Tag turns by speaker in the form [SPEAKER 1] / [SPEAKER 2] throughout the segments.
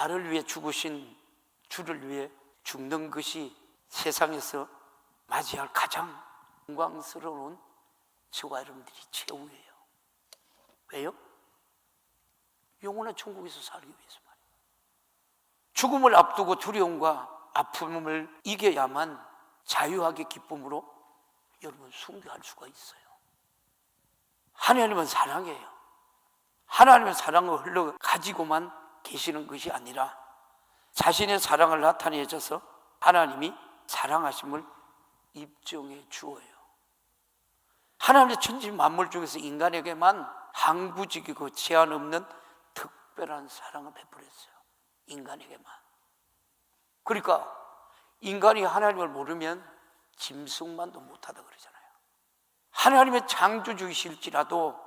[SPEAKER 1] 나를 위해 죽으신 주를 위해 죽는 것이 세상에서 맞이할 가장 영광스러운 저와 여러분들이 최후예요. 왜요? 영원한 천국에서 살기 위해서 말이에요. 죽음을 앞두고 두려움과 아픔을 이겨야만 자유하게 기쁨으로 여러분 숭배할 수가 있어요. 하나님은 사랑이에요. 하나님의 사랑을 흘러 가지고만 계시는 것이 아니라 자신의 사랑을 나타내셔서 하나님이 사랑하심을 입증해 주어요. 하나님의 천지 만물 중에서 인간에게만 항구적이고 제한 없는 특별한 사랑을 베풀었어요. 인간에게만. 그러니까 인간이 하나님을 모르면 짐승만도 못하다 그러잖아요. 하나님의 창조주이실지라도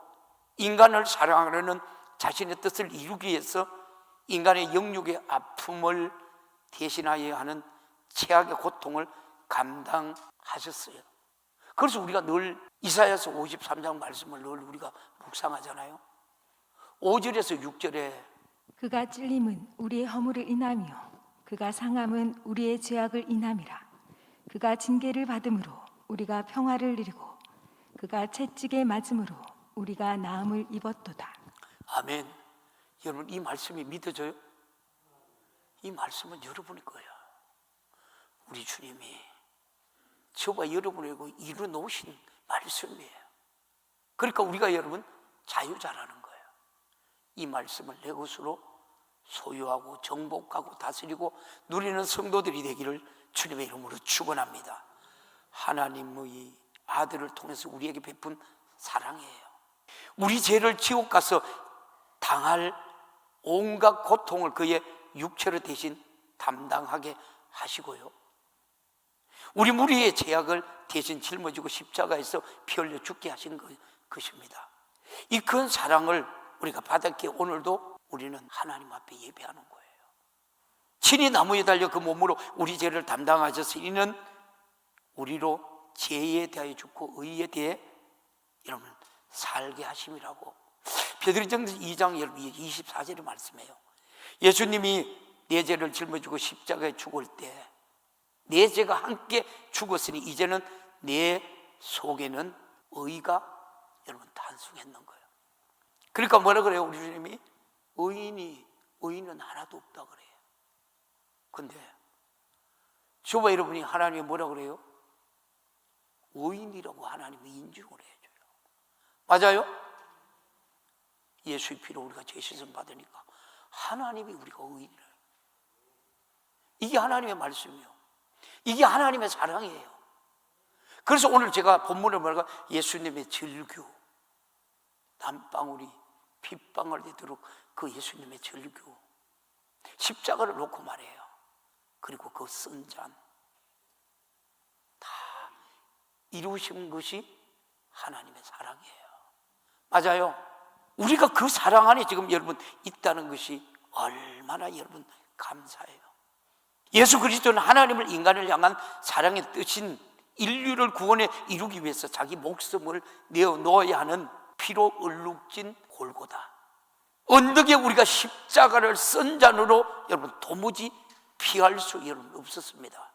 [SPEAKER 1] 인간을 사랑하려는 자신의 뜻을 이루기 위해서 인간의 영육의 아픔을 대신하여야 하는 최악의 고통을 감당하셨어요. 그래서 우리가 늘 이사야서 53장 말씀을 늘 우리가 묵상하잖아요. 5절에서 6절에
[SPEAKER 2] 그가 찔림은 우리의 허물을 인하며 그가 상함은 우리의 죄악을 인함이라. 그가 징계를 받음으로 우리가 평화를 누리고 그가 채찍에 맞음으로 우리가 나음을 입었도다.
[SPEAKER 1] 아멘. 여러분 이 말씀이 믿어져요? 이 말씀은 여러분의 거예요. 우리 주님이 저와 여러분에게 이루 놓으신 말씀이에요. 그러니까 우리가 여러분 자유자라는 거예요. 이 말씀을 내 것으로 소유하고 정복하고 다스리고 누리는 성도들이 되기를 주님의 이름으로 축원합니다. 하나님의 아들을 통해서 우리에게 베푼 사랑이에요. 우리 죄를 지옥 가서 당할 온갖 고통을 그의 육체로 대신 담당하게 하시고요, 우리 무리의 죄악을 대신 짊어지고 십자가에서 피 흘려 죽게 하신 것입니다. 이 큰 사랑을 우리가 받았기에 오늘도 우리는 하나님 앞에 예배하는 거예요. 친히 나무에 달려 그 몸으로 우리 죄를 담당하셔서 이는 우리로 죄에 대하여 죽고 의에 대해 여러분 살게 하심이라고 베드로전서 2장 24절에 말씀해요. 예수님이 내 죄를 짊어지고 십자가에 죽을 때 내 죄가 함께 죽었으니 이제는 내 속에는 의가 여러분 탄생했는 거예요. 그러니까 뭐라 그래요? 우리 주님이 의인은 하나도 없다 그래요. 근데 저와 여러분이 하나님이 뭐라 그래요? 의인이라고 하나님이 인정을 해줘요. 맞아요? 예수의 피로 우리가 죄 씻음 받으니까 하나님이 우리가 의인이래요. 이게 하나님의 말씀이에요. 이게 하나님의 사랑이에요. 그래서 오늘 제가 본문을 말하고 예수님의 절규, 땀방울이 핏방울 되도록 그 예수님의 절규, 십자가를 놓고 말해요. 그리고 그 쓴 잔 다 이루신 것이 하나님의 사랑이에요. 맞아요. 우리가 그 사랑 안에 지금 여러분 있다는 것이 얼마나 여러분 감사해요. 예수 그리스도는 하나님을 인간을 향한 사랑의 뜻인 인류를 구원에 이루기 위해서 자기 목숨을 내어놓아야 하는 피로 얼룩진 골고다 언덕에 우리가 십자가를 쓴 잔으로 여러분 도무지 피할 수 여러분 없었습니다.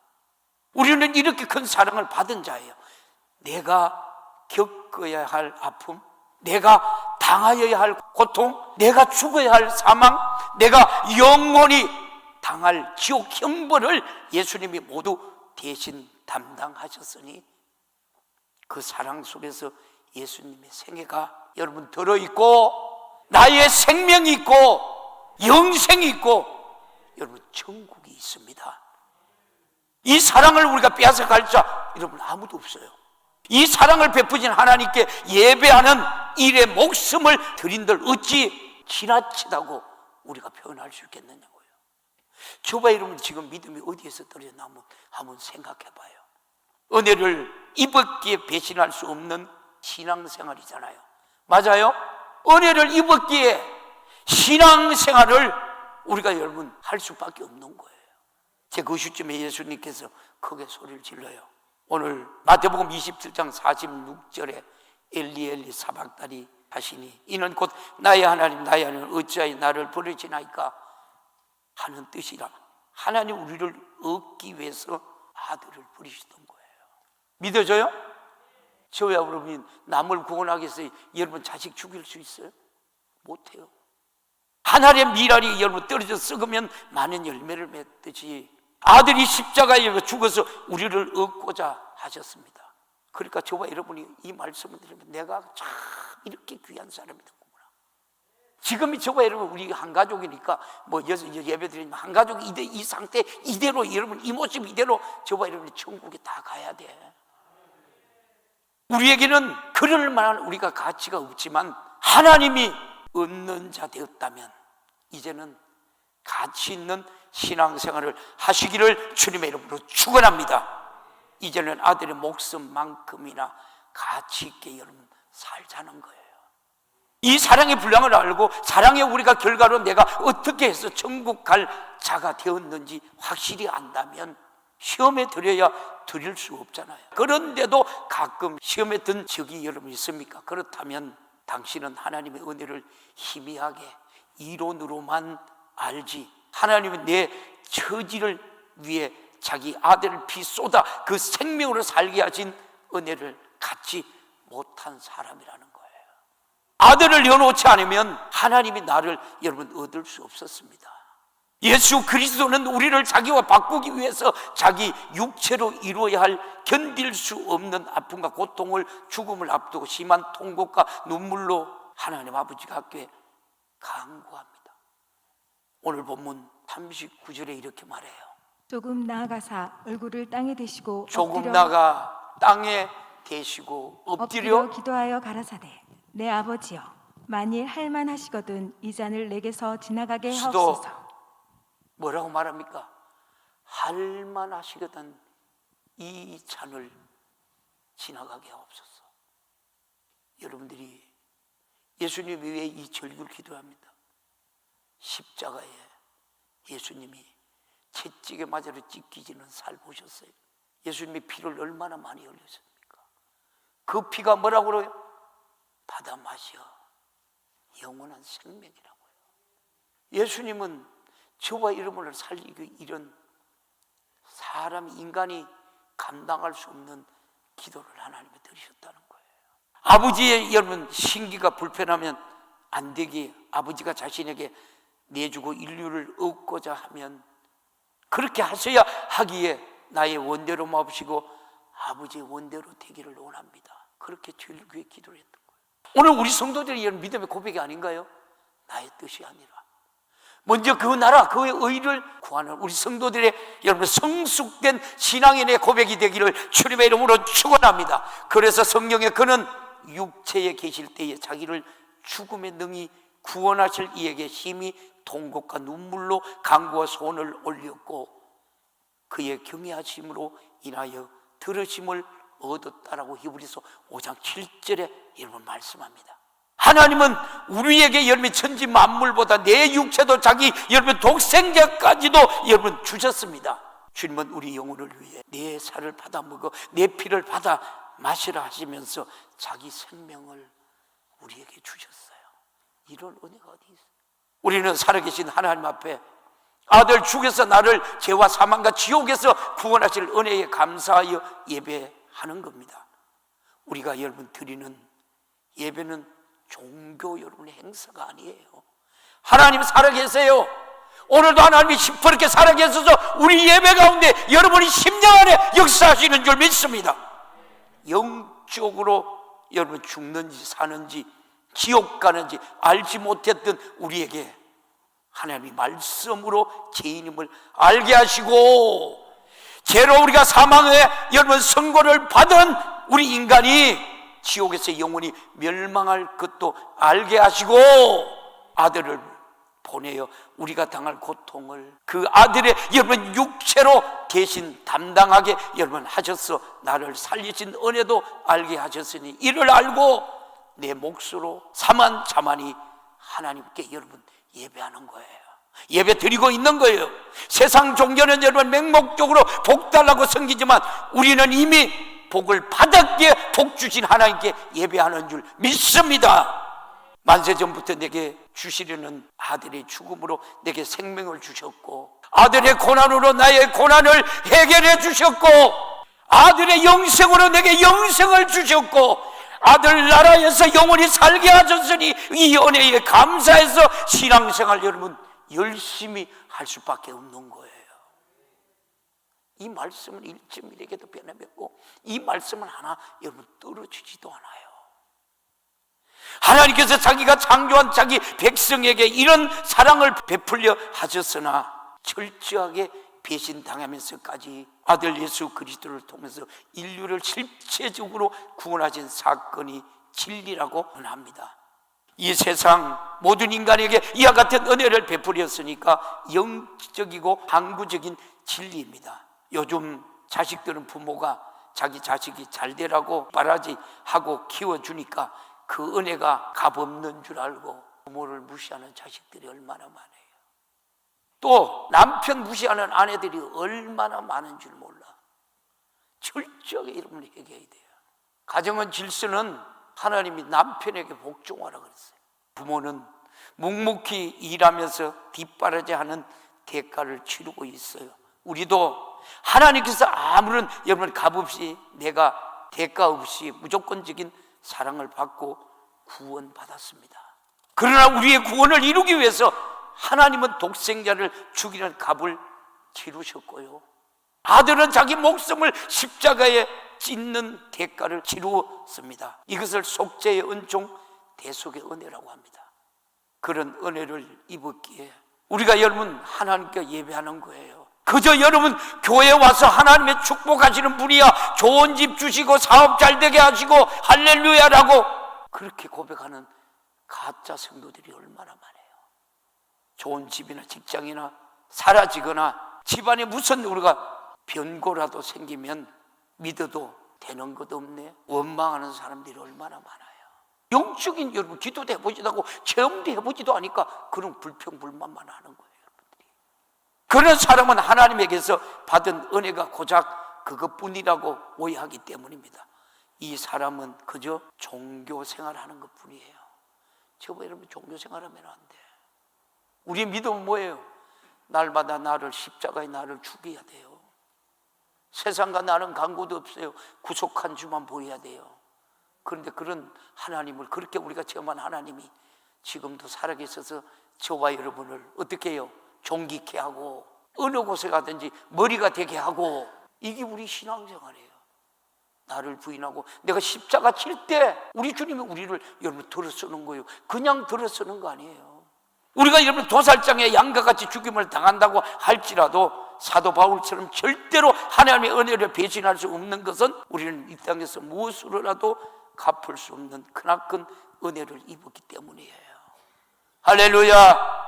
[SPEAKER 1] 우리는 이렇게 큰 사랑을 받은 자예요. 내가 겪어야 할 아픔, 내가 당하여야 할 고통, 내가 죽어야 할 사망, 내가 영원히 당할 지옥 형벌을 예수님이 모두 대신 담당하셨으니 그 사랑 속에서 예수님의 생애가 여러분 들어있고 나의 생명이 있고 영생이 있고 여러분 천국이 있습니다. 이 사랑을 우리가 빼앗아갈 자 여러분 아무도 없어요. 이 사랑을 베푸신 하나님께 예배하는 일에 목숨을 드린들 어찌 지나치다고 우리가 표현할 수 있겠느냐고요. 저와 여러분 지금 믿음이 어디에서 떨어졌나 한번 생각해 봐요. 은혜를 입었기에 배신할 수 없는 신앙생활이잖아요. 맞아요? 은혜를 입었기에 신앙생활을 우리가 여러분 할 수밖에 없는 거예요. 제 그 시점에 예수님께서 크게 소리를 질러요. 오늘 마태복음 27장 46절에 엘리 엘리 사박다니 하시니 이는 곧 나의 하나님 나의 하나님 어찌하여 나를 버리시나이까 하는 뜻이라. 하나님 우리를 얻기 위해서 아들을 버리시던 거예요. 믿어져요? 저와 여러분이 남을 구원하기 위해서 여러분 자식 죽일 수 있어요? 못해요. 하나의 미랄이 여러분 떨어져 썩으면 많은 열매를 맺듯이 아들이 십자가에 죽어서 우리를 얻고자 하셨습니다. 그러니까 저와 여러분이 이 말씀을 들으면 내가 참 이렇게 귀한 사람이었구나. 지금이 저와 여러분 우리 한 가족이니까 뭐 예배 드리면 한 가족이 이 상태 이대로 여러분 이 모습 이대로 저와 여러분이 천국에 다 가야 돼. 우리에게는 그럴 만한 우리가 가치가 없지만 하나님이 얻는 자 되었다면 이제는 가치 있는 신앙생활을 하시기를 주님의 이름으로 축원합니다. 이제는 아들의 목숨만큼이나 가치 있게 여러분 살자는 거예요. 이 사랑의 분량을 알고 사랑의 우리가 결과로 내가 어떻게 해서 천국 갈 자가 되었는지 확실히 안다면 시험에 들여야 드릴 수 없잖아요. 그런데도 가끔 시험에 든 적이 여러분 있습니까? 그렇다면 당신은 하나님의 은혜를 희미하게 이론으로만 알지 하나님은 내 처지를 위해 자기 아들을 피 쏟아 그 생명으로 살게 하신 은혜를 갖지 못한 사람이라는 거예요. 아들을 여놓지 않으면 하나님이 나를 여러분 얻을 수 없었습니다. 예수 그리스도는 우리를 자기와 바꾸기 위해서 자기 육체로 이루어야 할 견딜 수 없는 아픔과 고통을 죽음을 앞두고 심한 통곡과 눈물로 하나님 아버지가 함께 간구합니다. 오늘 본문 39절에 이렇게 말해요.
[SPEAKER 2] 조금 나아가사 얼굴을 땅에 대시고
[SPEAKER 1] 조금 나가 땅에 대시고 엎드려
[SPEAKER 2] 기도하여 가라사대 내 아버지여 만일 할만하시거든 이 잔을 내게서 지나가게 하옵소서.
[SPEAKER 1] 뭐라고 말합니까? 할만하시거든 이 잔을 지나가게 하옵소서. 여러분들이 예수님 위해 이 절규를 기도합니다. 십자가에 예수님이 채찍에 맞아서 찢기지는 살 보셨어요. 예수님의 피를 얼마나 많이 흘렸습니까? 그 피가 뭐라고 그래요? 받아 마셔 영원한 생명이라고요. 예수님은 저와 여러분을 살리기 이런 사람 인간이 감당할 수 없는 기도를 하나님이 드리셨다는 거예요. 아버지의 여러분 신기가 불편하면 안 되게 아버지가 자신에게 내주고 인류를 얻고자 하면 그렇게 하셔야 하기에 나의 원대로 마옵시고 아버지의 원대로 되기를 원합니다. 그렇게 절규의 기도를 했던 거예요. 오늘 우리 성도들이 이런 믿음의 고백이 아닌가요? 나의 뜻이 아니라 먼저 그 나라 그의 의를 구하는 우리 성도들의 여러분 성숙된 신앙인의 고백이 되기를 주님의 이름으로 축원합니다. 그래서 성경에 그는 육체에 계실 때에 자기를 죽음에 능히 구원하실 이에게 심히 통곡과 눈물로 간구와 손을 올렸고 그의 경외하심으로 인하여 들으심을 얻었다라고 히브리서 5장 7절에 여러분 말씀합니다. 하나님은 우리에게 여러분 천지 만물보다 내 육체도 자기 여러분 독생자까지도 여러분 주셨습니다. 주님은 우리 영혼을 위해 내 살을 받아 먹어 내 피를 받아 마시라 하시면서 자기 생명을 우리에게 주셨어요. 이런 은혜가 어디 있어요? 우리는 살아계신 하나님 앞에 아들 죽여서 나를 죄와 사망과 지옥에서 구원하실 은혜에 감사하여 예배하는 겁니다. 우리가 여러분 드리는 예배는 종교 여러분의 행사가 아니에요. 하나님 살아계세요. 오늘도 하나님이 시퍼렇게 살아계셔서 우리 예배 가운데 여러분이 10년 안에 역사하시는 줄 믿습니다. 영적으로 여러분 죽는지 사는지 지옥 가는지 알지 못했던 우리에게 하나님이 말씀으로 죄인임을 알게 하시고 죄로 우리가 사망에 여러분 선고를 받은 우리 인간이 지옥에서 영원히 멸망할 것도 알게 하시고 아들을 보내어 우리가 당할 고통을 그 아들의 여러분 육체로 대신 담당하게 여러분 하셔서 나를 살리신 은혜도 알게 하셨으니 이를 알고 내 몫으로 사만자만이 하나님께 여러분 예배하는 거예요. 예배 드리고 있는 거예요. 세상 종교는 여러분 맹목적으로 복 달라고 섬기지만 우리는 이미 복을 받았기에 복 주신 하나님께 예배하는 줄 믿습니다. 만세 전부터 내게 주시려는 아들의 죽음으로 내게 생명을 주셨고, 아들의 고난으로 나의 고난을 해결해 주셨고, 아들의 영생으로 내게 영생을 주셨고, 아들 나라에서 영원히 살게 하셨으니 이 은혜에 감사해서 신앙생활 여러분 열심히 할 수밖에 없는 거예요. 이 말씀은 1.1에게도 변함없고 이 말씀은 하나 여러분 떨어지지도 않아요. 하나님께서 자기가 창조한 자기 백성에게 이런 사랑을 베풀려 하셨으나 철저하게 배신당하면서까지 아들 예수 그리스도를 통해서 인류를 실체적으로 구원하신 사건이 진리라고 합니다. 이 세상 모든 인간에게 이와 같은 은혜를 베풀었으니까 영적이고 항구적인 진리입니다. 요즘 자식들은 부모가 자기 자식이 잘 되라고 바라지하고 키워주니까 그 은혜가 값없는 줄 알고 부모를 무시하는 자식들이 얼마나 많아요. 또 남편 무시하는 아내들이 얼마나 많은 줄 몰라. 철저하게 이름을 얘기해야 돼요. 가정은 질서는 하나님이 남편에게 복종하라 그랬어요. 부모는 묵묵히 일하면서 뒷바라지하는 대가를 치르고 있어요. 우리도 하나님께서 아무런 여러분 값없이 내가 대가 없이 무조건적인 사랑을 받고 구원받았습니다. 그러나 우리의 구원을 이루기 위해서 하나님은 독생자를 죽이는 값을 치르셨고요, 아들은 자기 목숨을 십자가에 찢는 대가를 치루었습니다. 이것을 속죄의 은총, 대속의 은혜라고 합니다. 그런 은혜를 입었기에 우리가 여러분 하나님께 예배하는 거예요. 그저 여러분 교회 와서 하나님의 축복하시는 분이야, 좋은 집 주시고 사업 잘 되게 하시고 할렐루야라고 그렇게 고백하는 가짜 성도들이 얼마나 많아요. 좋은 집이나 직장이나 사라지거나 집안에 무슨 우리가 변고라도 생기면 믿어도 되는 것 없네, 원망하는 사람들이 얼마나 많아요. 영적인 여러분 기도도 해보지도 않고 체험도 해보지도 않으니까 그런 불평불만만 하는 거예요. 여러분들이. 그런 사람은 하나님에게서 받은 은혜가 고작 그것뿐이라고 오해하기 때문입니다. 이 사람은 그저 종교생활하는 것뿐이에요. 저거 여러분 종교생활하면 안 돼. 우리의 믿음은 뭐예요? 날마다 나를 십자가에 나를 죽여야 돼요. 세상과 나는 관계도 없어요. 구속한 주만 보여야 돼요. 그런데 그런 하나님을, 그렇게 우리가 체험한 하나님이 지금도 살아계셔서 저와 여러분을 어떻게 해요? 존귀케 하고 어느 곳에 가든지 머리가 되게 하고, 이게 우리 신앙생활이에요. 나를 부인하고 내가 십자가 칠 때 우리 주님이 우리를 여러분 들어 쓰는 거예요. 그냥 들어 쓰는 거 아니에요. 우리가 여러분 도살장에 양과 같이 죽임을 당한다고 할지라도 사도 바울처럼 절대로 하나님의 은혜를 배신할 수 없는 것은 우리는 이 땅에서 무엇으로라도 갚을 수 없는 크나큰 은혜를 입었기 때문이에요. 할렐루야.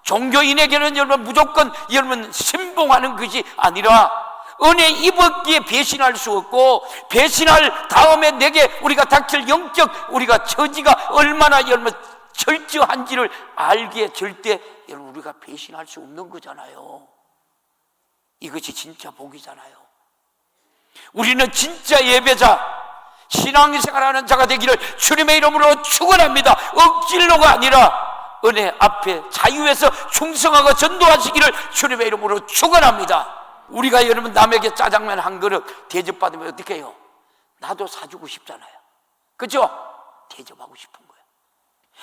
[SPEAKER 1] 종교인에게는 여러분 무조건 여러분 신봉하는 것이 아니라 은혜 입었기에 배신할 수 없고, 배신할 다음에 내게 우리가 닥칠 영적 우리가 처지가 얼마나 여러분 철저한지를 알기에 절대 여러분 우리가 배신할 수 없는 거잖아요. 이것이 진짜 복이잖아요. 우리는 진짜 예배자, 신앙생활하는 자가 되기를 주님의 이름으로 축원합니다. 억지로가 아니라 은혜 앞에 자유에서 충성하고 전도하시기를 주님의 이름으로 축원합니다. 우리가 여러분 남에게 짜장면 한 그릇 대접받으면 어떻게 해요? 나도 사주고 싶잖아요. 그렇죠? 대접하고 싶은 거예요.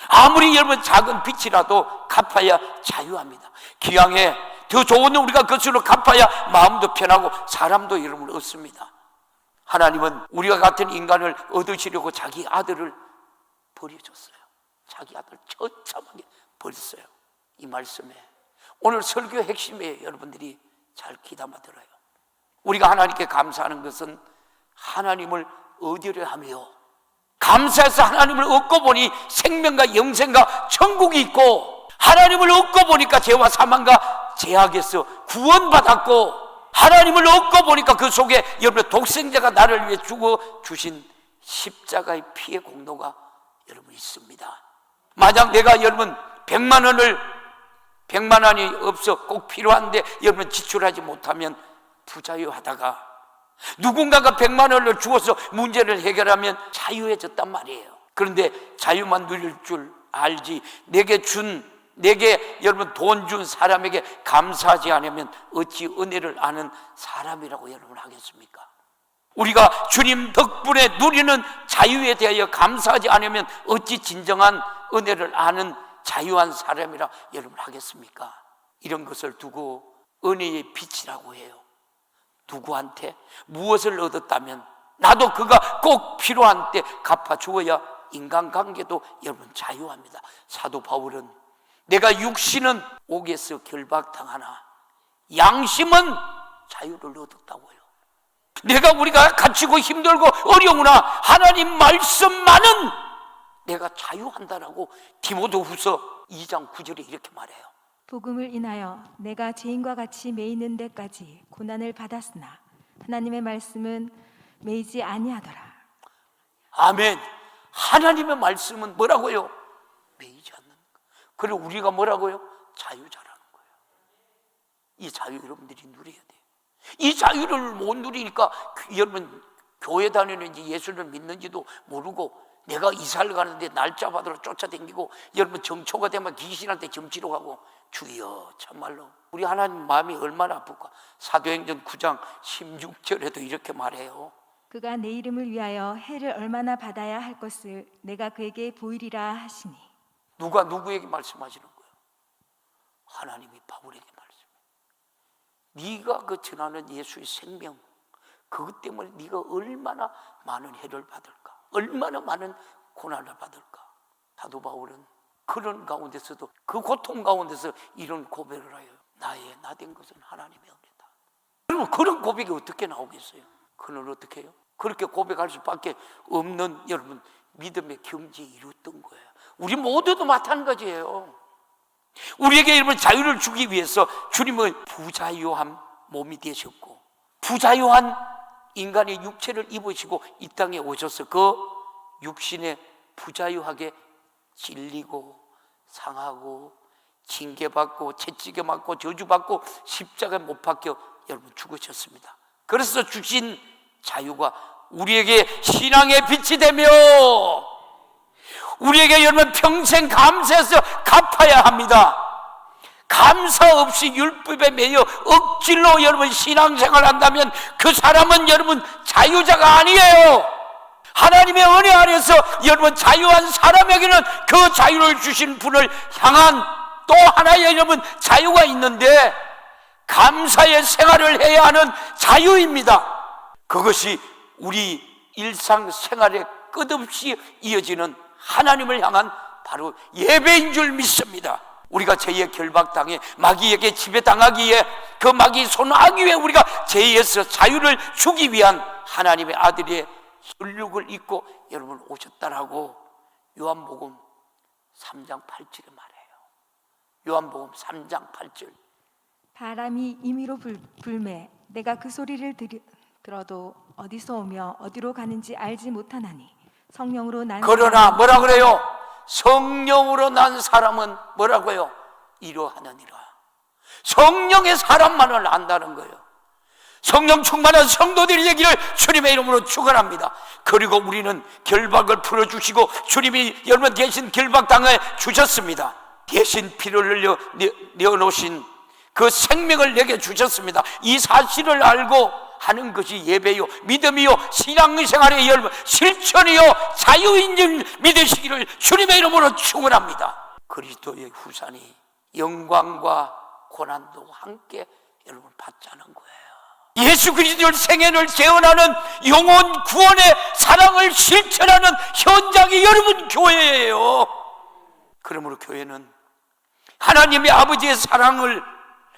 [SPEAKER 1] 아무리 여러분 작은 빚이라도 갚아야 자유합니다. 기왕에 더 좋은 우리가 그것으로 갚아야 마음도 편하고 사람도 여러분 얻습니다. 하나님은 우리가 같은 인간을 얻으시려고 자기 아들을 버려줬어요. 자기 아들을 처참하게 버렸어요. 이 말씀에 오늘 설교 핵심에 여러분들이 잘 귀담아 들어요. 우리가 하나님께 감사하는 것은 하나님을 얻으려 하며, 감사해서 하나님을 얻고 보니 생명과 영생과 천국이 있고, 하나님을 얻고 보니까 죄와 사망과 죄악에서 구원받았고, 하나님을 얻고 보니까 그 속에 여러분 독생자가 나를 위해 죽어 주신 십자가의 피의 공로가 여러분 있습니다. 만약 내가 여러분 100만 원이 없어 꼭 필요한데 여러분 지출하지 못하면 부자유하다가 누군가가 100만 원을 주어서 문제를 해결하면 자유해졌단 말이에요. 그런데 자유만 누릴 줄 알지. 내게 여러분 돈 준 사람에게 감사하지 않으면 어찌 은혜를 아는 사람이라고 여러분 하겠습니까? 우리가 주님 덕분에 누리는 자유에 대하여 감사하지 않으면 어찌 진정한 은혜를 아는 자유한 사람이라 여러분 하겠습니까? 이런 것을 두고 은혜의 빛이라고 해요. 누구한테 무엇을 얻었다면 나도 그가 꼭 필요한 때 갚아주어야 인간관계도 여러분 자유합니다. 사도 바울은 내가 육신은 옥에서 결박당하나 양심은 자유를 얻었다고요. 우리가 갇히고 힘들고 어려우나 하나님 말씀만은 내가 자유한다라고 디모데후서 2장 9절에 이렇게 말해요.
[SPEAKER 2] 복음을 인하여 내가 죄인과 같이 매이는 데까지 고난을 받았으나 하나님의 말씀은 매이지 아니하더라.
[SPEAKER 1] 아멘. 하나님의 말씀은 뭐라고요? 매이지 않는 거. 그리고 우리가 뭐라고요? 자유자라는 거예요. 이 자유 여러분들이 누려야 돼요. 이 자유를 못 누리니까 여러분 교회 다니는지 예수를 믿는지도 모르고 내가 이사를 가는데 날짜 받으러 쫓아다니고 여러분 정초가 되면 귀신한테 점치러 가고 주여 참말로 우리 하나님 마음이 얼마나 아플까. 사도행전 9장 16절에도 이렇게 말해요.
[SPEAKER 2] 그가 내 이름을 위하여 해를 얼마나 받아야 할 것을 내가 그에게 보이리라 하시니.
[SPEAKER 1] 누가 누구에게 말씀하시는 거예요? 하나님이 바울에게 말씀해요. 네가 그 전하는 예수의 생명 그것 때문에 네가 얼마나 많은 해를 받을까, 얼마나 많은 고난을 받을까. 사도 바울은 그런 가운데서도 그 고통 가운데서 이런 고백을 하여 나의 나된 것은 하나님의 은혜다. 여러분 그런 고백이 어떻게 나오겠어요? 그는 어떻게 해요? 그렇게 고백할 수밖에 없는 여러분 믿음의 경지에 이뤘던 거예요. 우리 모두도 마찬가지예요. 우리에게 여러분 자유를 주기 위해서 주님은 부자유한 몸이 되셨고 부자유한 인간의 육체를 입으시고 이 땅에 오셔서 그 육신에 부자유하게 질리고 상하고 징계받고 채찍에 맞고 저주받고 십자가에 못 박혀 여러분 죽으셨습니다. 그래서 주신 자유가 우리에게 신앙의 빛이 되며 우리에게 여러분 평생 감사해서 갚아야 합니다. 감사 없이 율법에 매여 억지로 여러분 신앙생활 한다면 그 사람은 여러분 자유자가 아니에요. 하나님의 은혜 안에서 여러분 자유한 사람에게는 그 자유를 주신 분을 향한 또 하나의 여러분 자유가 있는데 감사의 생활을 해야 하는 자유입니다. 그것이 우리 일상생활에 끝없이 이어지는 하나님을 향한 바로 예배인 줄 믿습니다. 우리가 죄의 결박당해 마귀에게 지배당하기에 그 마귀 손아귀에 우리가 죄에서 자유를 주기 위한 하나님의 아들의 혈육을 입고 여러분 오셨다라고 요한복음 3장 8절에 말해요. 요한복음 3장 8절.
[SPEAKER 2] 바람이 임의로 불매 내가 그 소리를 들어도 어디서 오며 어디로 가는지 알지 못하나니 성령으로 난
[SPEAKER 1] 그러나 뭐라 그래요? 성령으로 난 사람은 뭐라고요? 이러하느니라. 성령의 사람만을 안다는 거예요. 성령 충만한 성도들이 되기를 주님의 이름으로 축원합니다. 그리고 우리는 결박을 풀어주시고 주님이 여러분 대신 결박당해 주셨습니다. 대신 피를 흘려 내어놓으신 그 생명을 내게 주셨습니다. 이 사실을 알고 하는 것이 예배요 믿음이요 신앙생활의 여러분 실천이요 자유인 줄 믿으시기를 주님의 이름으로 축원합니다. 그리스도의 후산이 영광과 고난도 함께 여러분 받자는 거예요. 예수 그리스도의 생애를 재현하는 영혼 구원의 사랑을 실천하는 현장이 여러분 교회예요. 그러므로 교회는 하나님의 아버지의 사랑을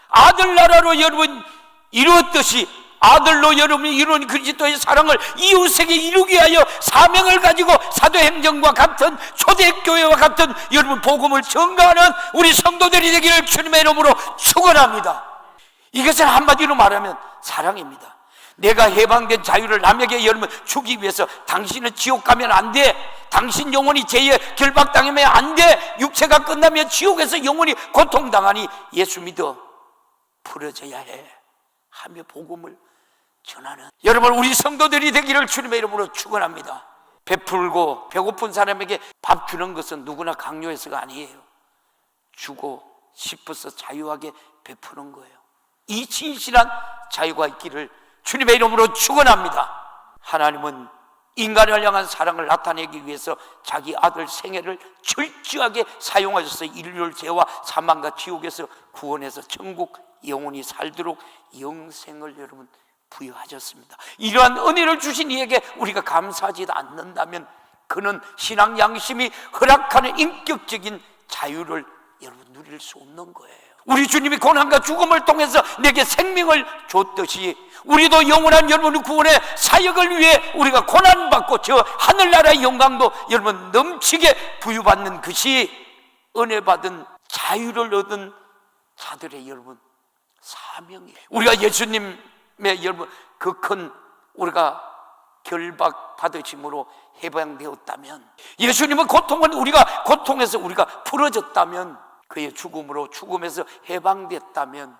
[SPEAKER 1] 아들나라로 여러분 이루었듯이 아들로 여러분이 이룬 그리스도의 사랑을 이웃에게 이루기 위하여 사명을 가지고 사도행전과 같은 초대교회와 같은 여러분 복음을 전가하는 우리 성도들이 되기를 주님의 이름으로 축원합니다. 이것은 한마디로 말하면 사랑입니다. 내가 해방된 자유를 남에게 여러분 주기 위해서 당신은 지옥 가면 안 돼. 당신 영혼이 죄에 결박당하면 안 돼. 육체가 끝나면 지옥에서 영혼이 고통당하니 예수 믿어 풀어져야 해 하며 복음을 전하는 여러분 우리 성도들이 되기를 주님의 이름으로 축원합니다. 베풀고 배고픈 사람에게 밥 주는 것은 누구나 강요해서가 아니에요. 주고 싶어서 자유하게 베푸는 거예요. 이 진실한 자유가 있기를 주님의 이름으로 축원합니다. 하나님은 인간을 향한 사랑을 나타내기 위해서 자기 아들 생애를 철저하게 사용하셔서 인류를 죄와 사망과 지옥에서 구원해서 천국 영원히 살도록 영생을 여러분 부여하셨습니다. 이러한 은혜를 주신 이에게 우리가 감사하지 않는다면 그는 신앙 양심이 허락하는 인격적인 자유를 여러분 누릴 수 없는 거예요. 우리 주님이 고난과 죽음을 통해서 내게 생명을 줬듯이 우리도 영원한 여러분의 구원의 사역을 위해 우리가 고난받고 저 하늘나라의 영광도 여러분 넘치게 부여받는 것이 은혜 받은 자유를 얻은 자들의 여러분 사명이에요. 우리가 예수님의 여러분 그 큰 우리가 결박 받으심으로 해방되었다면, 예수님은 고통은 우리가 고통에서 우리가 풀어졌다면, 그의 죽음으로 죽음에서 해방됐다면,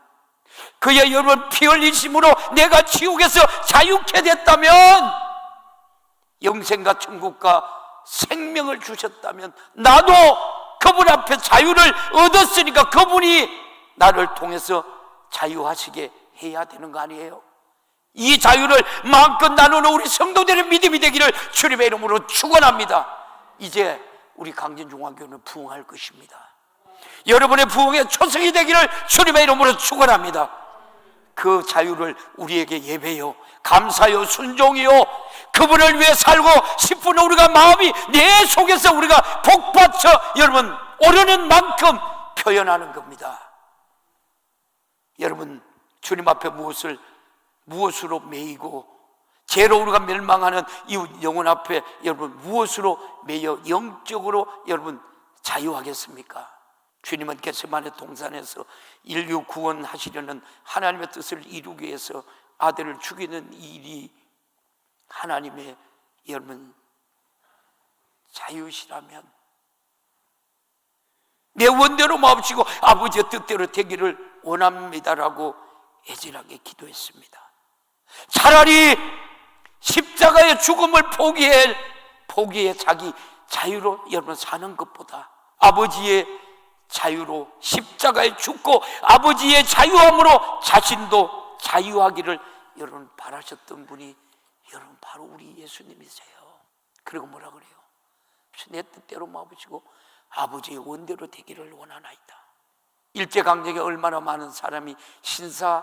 [SPEAKER 1] 그의 여러분 피 흘리심으로 내가 지옥에서 자유케 됐다면, 영생과 천국과 생명을 주셨다면, 나도 그분 앞에 자유를 얻었으니까 그분이 나를 통해서 자유하시게 해야 되는 거 아니에요? 이 자유를 마음껏 나누는 우리 성도들의 믿음이 되기를 주님의 이름으로 축원합니다. 이제 우리 강진중앙교회는 부흥할 것입니다. 여러분의 부흥의 초석이 되기를 주님의 이름으로 축원합니다. 그 자유를 우리에게 예배요, 감사요, 순종이요, 그분을 위해 살고 싶은 우리가 마음이 내 속에서 우리가 복받쳐 여러분 오르는 만큼 표현하는 겁니다. 여러분 주님 앞에 무엇으로 매이고 죄로 우리가 멸망하는 이 영혼 앞에 여러분 무엇으로 매여 영적으로 여러분 자유하겠습니까? 주님은 겟세마네 동산에서 인류 구원하시려는 하나님의 뜻을 이루기 위해서 아들을 죽이는 일이 하나님의 여러분 자유시라면 내 원대로 마옵시고 아버지의 뜻대로 되기를 원합니다라고 애절하게 기도했습니다. 차라리 십자가의 죽음을 포기해 자기 자유로 여러분 사는 것보다 아버지의 자유로 십자가에 죽고 아버지의 자유함으로 자신도 자유하기를 여러분 바라셨던 분이 여러분 바로 우리 예수님이세요. 그리고 뭐라 그래요? 내 뜻대로 마옵시고 아버지의 원대로 되기를 원하나이다. 일제강점기에 얼마나 많은 사람이 신사에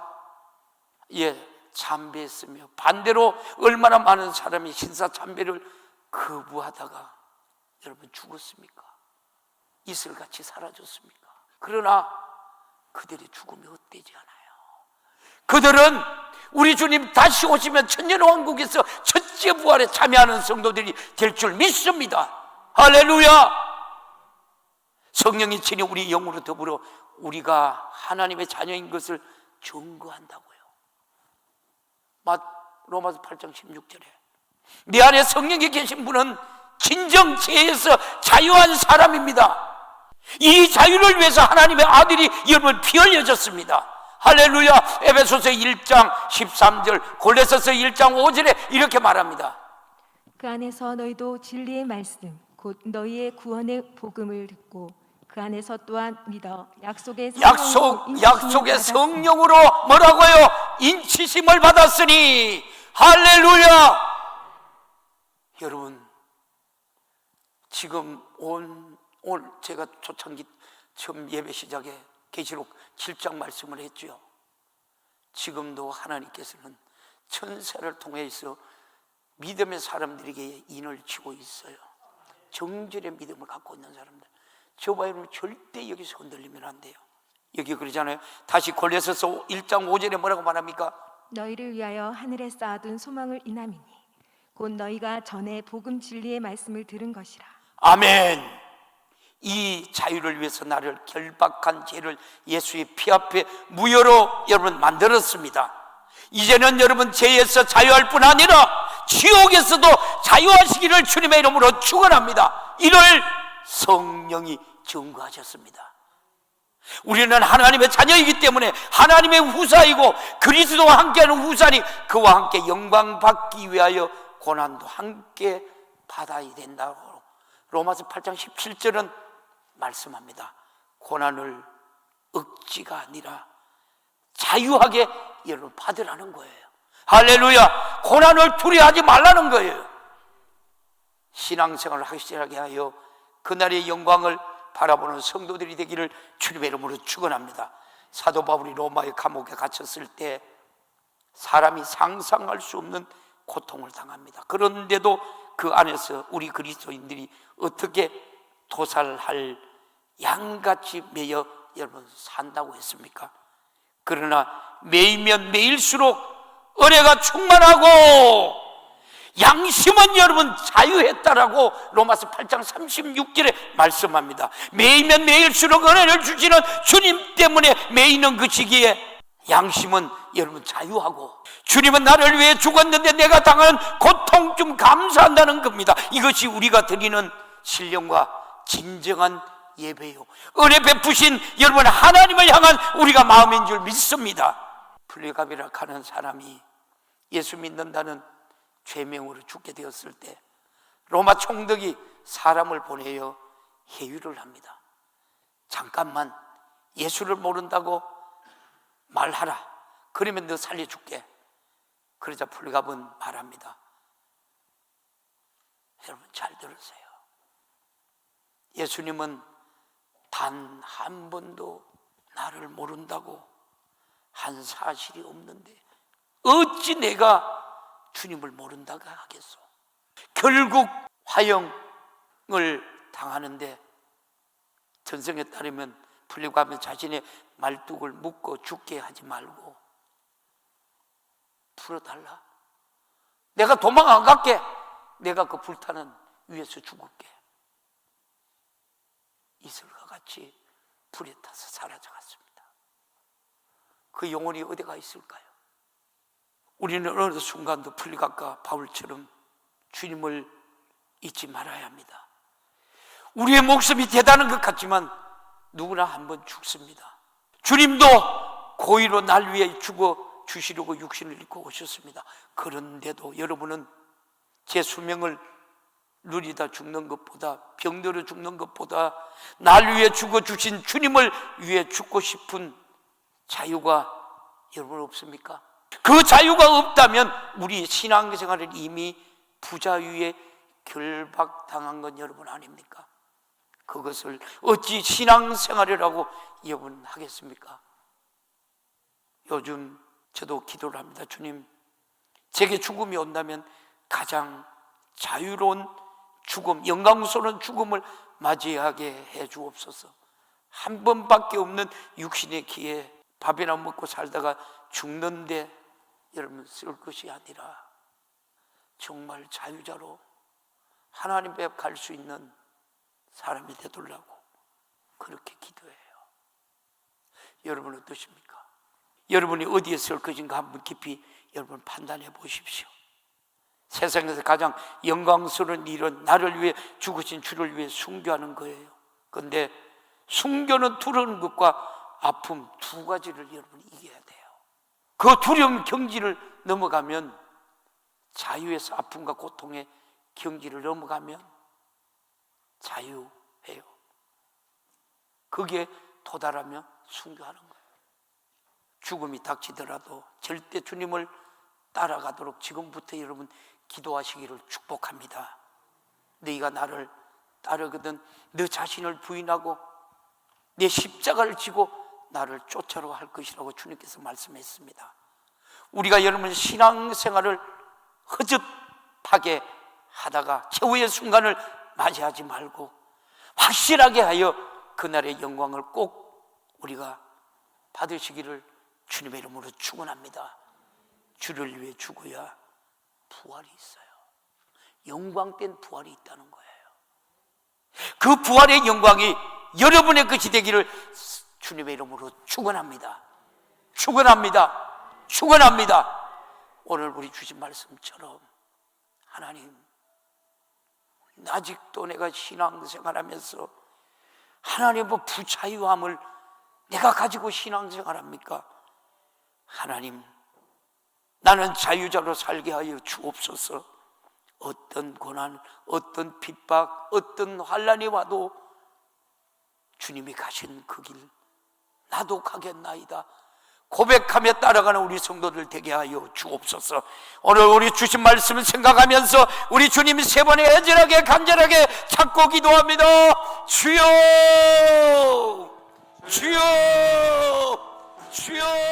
[SPEAKER 1] 참배했으며 반대로 얼마나 많은 사람이 신사참배를 거부하다가 여러분 죽었습니까? 이슬같이 사라졌습니까? 그러나 그들의 죽음이 헛되지 않아요. 그들은 우리 주님 다시 오시면 천년왕국에서 첫째 부활에 참여하는 성도들이 될 줄 믿습니다. 할렐루야! 성령이 친히 우리 영으로 더불어 우리가 하나님의 자녀인 것을 증거한다고요. 로마서 8장 16절에 내 안에 성령이 계신 분은 진정 죄에서 자유한 사람입니다. 이 자유를 위해서 하나님의 아들이 여러분 피 흘려졌습니다. 할렐루야. 에베소서 1장 13절, 골로새서 1장 5절에 이렇게 말합니다.
[SPEAKER 2] 그 안에서 너희도 진리의 말씀 곧 너희의 구원의 복음을 듣고 그 안에서 또한 믿어 약속의 성령으로
[SPEAKER 1] 뭐라고요? 인치심을 받았으니. 할렐루야. 여러분 지금 오늘 제가 초창기 처음 예배 시작에 계시록 7장 말씀을 했죠. 지금도 하나님께서는 천사를 통해서 믿음의 사람들에게 인을 치고 있어요. 정절의 믿음을 갖고 있는 사람들. 저와 여러분 절대 여기서 흔들리면 안 돼요. 여기 그러잖아요. 다시 골로새서 1장 5절에 뭐라고 말합니까?
[SPEAKER 2] 너희를 위하여 하늘에 쌓아둔 소망을 인함이니 곧 너희가 전에 복음 진리의 말씀을 들은 것이라.
[SPEAKER 1] 아멘. 이 자유를 위해서 나를 결박한 죄를 예수의 피 앞에 무효로 여러분 만들었습니다. 이제는 여러분 죄에서 자유할 뿐 아니라 지옥에서도 자유하시기를 주님의 이름으로 축원합니다. 이를 성령이 증거하셨습니다. 우리는 하나님의 자녀이기 때문에 하나님의 후사이고 그리스도와 함께하는 후사니 그와 함께 영광 받기 위하여 고난도 함께 받아야 된다고 로마서 8장 17절은 말씀합니다. 고난을 억지가 아니라 자유하게 여러분 받으라는 거예요. 할렐루야. 고난을 두려워하지 말라는 거예요. 신앙생활을 확실하게 하여 그날의 영광을 바라보는 성도들이 되기를 주님의 이름으로 축원합니다. 사도 바울이 로마의 감옥에 갇혔을 때 사람이 상상할 수 없는 고통을 당합니다. 그런데도 그 안에서 우리 그리스도인들이 어떻게 도살할 양같이 매여 여러분 산다고 했습니까? 그러나 매이면 매일수록 은혜가 충만하고 양심은 여러분 자유했다라고 로마서 8장 36절에 말씀합니다. 매이면 매일수록 은혜를 주시는 주님 때문에 매이는 그 시기에 양심은 여러분 자유하고, 주님은 나를 위해 죽었는데 내가 당하는 고통 좀 감사한다는 겁니다. 이것이 우리가 드리는 신령과 진정한 예배요, 은혜 베푸신 여러분 하나님을 향한 우리가 마음인 줄 믿습니다. 플리갑이라 하는 사람이 예수 믿는다는 죄명으로 죽게 되었을 때 로마 총독이 사람을 보내어 회유를 합니다. 잠깐만 예수를 모른다고 말하라. 그러면 너 살려줄게. 그러자 플리갑은 말합니다. 여러분 잘 들으세요. 예수님은 단 한 번도 나를 모른다고 한 사실이 없는데 어찌 내가 주님을 모른다고 하겠소. 결국 화형을 당하는데 전성에 따르면 플리갑은 자신의 말뚝을 묶어 죽게 하지 말고 풀어달라. 내가 도망 안 갈게. 내가 그 불타는 위에서 죽을게. 이슬과 같이 불에 타서 사라져갔습니다. 그 영혼이 어디가 있을까요? 우리는 어느 순간도 플리갑과 바울처럼 주님을 잊지 말아야 합니다. 우리의 목숨이 대단한 것 같지만 누구나 한번 죽습니다. 주님도 고의로 날 위해 죽어 주시려고 육신을 입고 오셨습니다. 그런데도 여러분은 제 수명을 누리다 죽는 것보다, 병들어 죽는 것보다 날 위해 죽어 주신 주님을 위해 죽고 싶은 자유가 여러분 없습니까? 그 자유가 없다면 우리 신앙생활을 이미 부자유에 결박당한 건 여러분 아닙니까? 그것을 어찌 신앙생활이라고 여러분 하겠습니까? 요즘 저도 기도를 합니다. 주님, 제게 죽음이 온다면 가장 자유로운 죽음, 영광스러운 죽음을 맞이하게 해 주옵소서. 한 번밖에 없는 육신의 기회, 밥이나 먹고 살다가 죽는데 여러분 쓸 것이 아니라 정말 자유자로 하나님 앞에 갈 수 있는 사람이 되도록 그렇게 기도해요. 여러분 어떠십니까? 여러분이 어디에 쓸 것인가 한번 깊이 여러분 판단해 보십시오. 세상에서 가장 영광스러운 일은 나를 위해 죽으신 주를 위해 순교하는 거예요. 그런데 순교는 두려운 것과 아픔 두 가지를 여러분 이겨야 돼요. 그 두려움 경지를 넘어가면, 자유에서 아픔과 고통의 경지를 넘어가면 자유해요. 거기에 도달하면 순교하는 거예요. 죽음이 닥치더라도 절대 주님을 따라가도록 지금부터 여러분 기도하시기를 축복합니다. 너희가 나를 따르거든 너 자신을 부인하고 내 십자가를 지고 나를 쫓아라 할 것이라고 주님께서 말씀했습니다. 우리가 여러분 신앙생활을 허접하게 하다가 최후의 순간을 맞이하지 말고 확실하게 하여 그날의 영광을 꼭 우리가 받으시기를 주님의 이름으로 축원합니다. 주를 위해 죽어야 부활이 있어요. 영광된 부활이 있다는 거예요. 그 부활의 영광이 여러분의 것이 되기를 주님의 이름으로 축원합니다. 축원합니다. 축원합니다. 오늘 우리 주신 말씀처럼 하나님, 아직도 내가 신앙생활하면서 하나님의 부자유함을 내가 가지고 신앙생활합니까? 하나님, 나는 자유자로 살게 하여 주옵소서. 어떤 고난, 어떤 핍박, 어떤 환난이 와도 주님이 가신 그 길 나도 가겠나이다 고백하며 따라가는 우리 성도들 되게 하여 주옵소서. 오늘 우리 주신 말씀을 생각하면서 우리 주님이 세 번에 애절하게 간절하게 찾고 기도합니다. 주여, 주여, 주여.